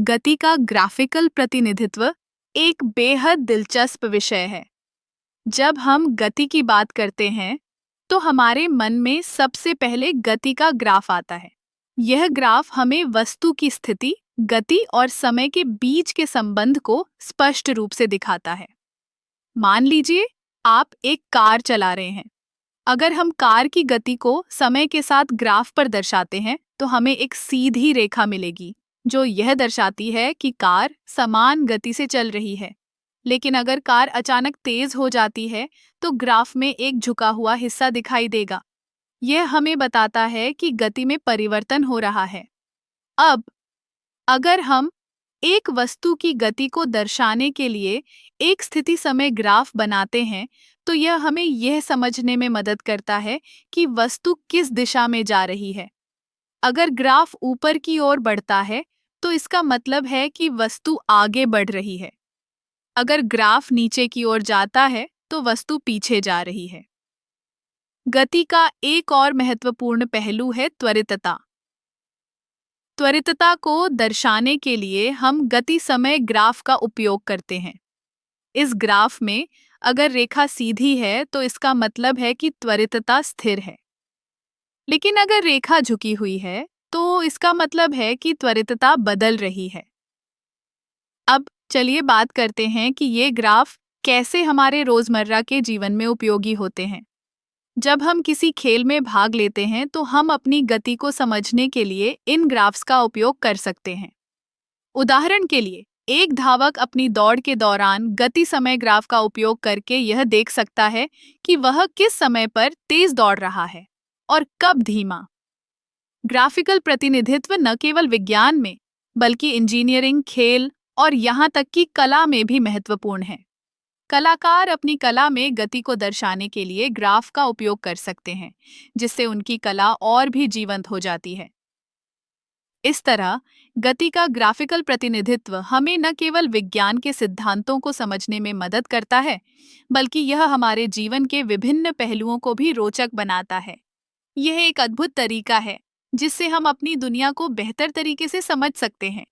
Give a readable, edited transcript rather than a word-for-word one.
गति का ग्राफिकल प्रतिनिधित्व एक बेहद दिलचस्प विषय है। जब हम गति की बात करते हैं, तो हमारे मन में सबसे पहले गति का ग्राफ आता है। यह ग्राफ हमें वस्तु की स्थिति, गति और समय के बीच के संबंध को स्पष्ट रूप से दिखाता है। मान लीजिए, आप एक कार चला रहे हैं। अगर हम कार की गति को समय के साथ ग्राफ पर दर्शाते हैं, तो हमें एक सीधी रेखा मिलेगी, जो यह दर्शाती है कि कार समान गति से चल रही है। लेकिन अगर कार अचानक तेज हो जाती है, तो ग्राफ में एक झुका हुआ हिस्सा दिखाई देगा। यह हमें बताता है कि गति में परिवर्तन हो रहा है। अब, अगर हम एक वस्तु की गति को दर्शाने के लिए एक स्थिति समय ग्राफ बनाते हैं, तो यह हमें यह समझने में मदद करता है कि वस्तु किस दिशा में जा रही है। अगर ग्राफ ऊपर की ओर बढ़ता है, तो इसका मतलब है कि वस्तु आगे बढ़ रही है। अगर ग्राफ नीचे की ओर जाता है, तो वस्तु पीछे जा रही है। गति का एक और महत्वपूर्ण पहलू है त्वरितता। त्वरितता को दर्शाने के लिए हम गति समय ग्राफ का उपयोग करते हैं। इस ग्राफ में अगर रेखा सीधी है, तो इसका मतलब है कि त्वरितता स्थिर है। लेकिन अगर रेखा झुकी हुई है, तो इसका मतलब है कि त्वरितता बदल रही है। अब चलिए बात करते हैं कि ये ग्राफ कैसे हमारे रोजमर्रा के जीवन में उपयोगी होते हैं। जब हम किसी खेल में भाग लेते हैं, तो हम अपनी गति को समझने के लिए इन ग्राफ्स का उपयोग कर सकते हैं। उदाहरण के लिए, एक धावक अपनी दौड़ के दौरान गति समय ग्राफ का उपयोग करके यह देख सकता है कि वह किस समय पर तेज दौड़ रहा है और कब धीमा। ग्राफिकल प्रतिनिधित्व न केवल विज्ञान में, बल्कि इंजीनियरिंग, खेल और यहाँ तक कि कला में भी महत्वपूर्ण है। कलाकार अपनी कला में गति को दर्शाने के लिए ग्राफ का उपयोग कर सकते हैं, जिससे उनकी कला और भी जीवंत हो जाती है। इस तरह, गति का ग्राफिकल प्रतिनिधित्व हमें न केवल विज्ञान के सिद्धांतों को समझने में मदद करता है, बल्कि यह हमारे जीवन के विभिन्न पहलुओं को भी रोचक बनाता है। यह एक अद्भुत तरीका है जिससे हम अपनी दुनिया को बेहतर तरीके से समझ सकते हैं।